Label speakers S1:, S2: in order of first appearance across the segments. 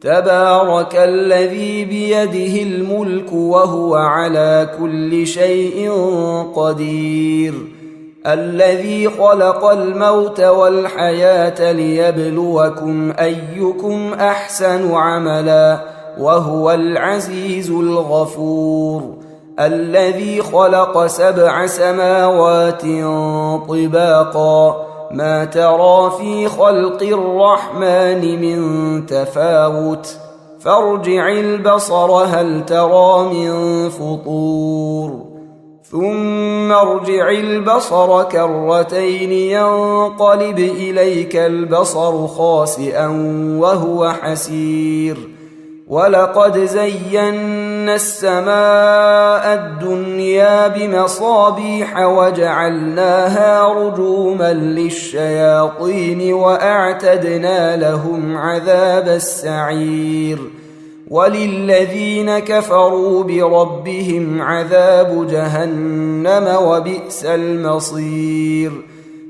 S1: تبارك الذي بيده الملك وهو على كل شيء قدير الذي خلق الموت والحياة ليبلوكم أيكم أحسن عملا وهو العزيز الغفور الذي خلق 7 سماوات طباقا ما ترى في خلق الرحمن من تفاوت فارجع البصر هل ترى من فطور ثم ارجع البصر كرتين ينقلب إليك البصر خاسئا وهو حسير ولقد زينا السماء الدنيا بمصابيح وجعلناها رجوما للشياطين وأعتدنا لهم عذاب السعير وللذين كفروا بربهم عذاب جهنم وبئس المصير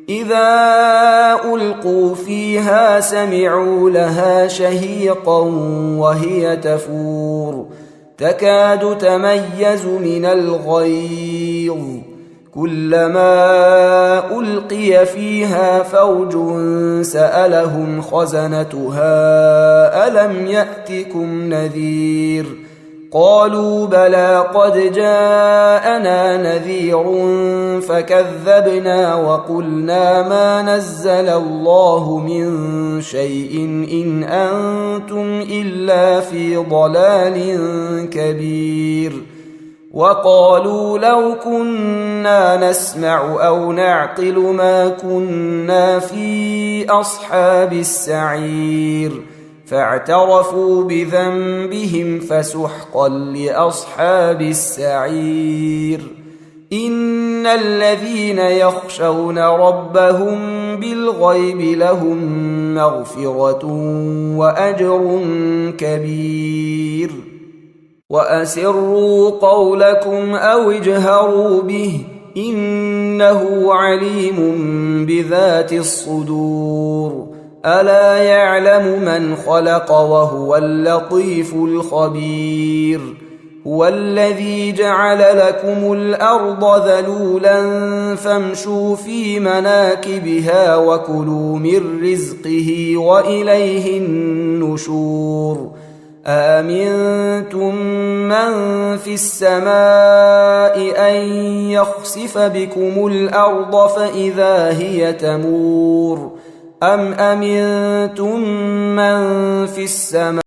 S1: إذا ألقوا فيها سمعوا لها شهيقا وهي تفور تكاد تميز من الغيظ كلما ألقي فيها فوج سألهم خزنتها ألم يأتكم نذير قالوا بلى قد جاءنا نذير فكذبنا وقلنا ما نزل الله من شيء إن أنتم إلا في ضلال كبير وقالوا لو كنا نسمع أو نعقل ما كنا في أصحاب السعير فاعترفوا بذنبهم فسحقا لأصحاب السعير إن الذين يخشون ربهم بالغيب لهم مغفرة وأجر كبير وأسروا قولكم أو اجهروا به إنه عليم بذات الصدور ألا يعلم من خلق وهو اللطيف الخبير هو الذي جعل لكم الأرض ذلولا فامشوا في مناكبها وكلوا من رزقه وإليه النشور آمنتم من في السماء أن يخسف بكم الأرض فإذا هي تمور أم أمنتم من في السماء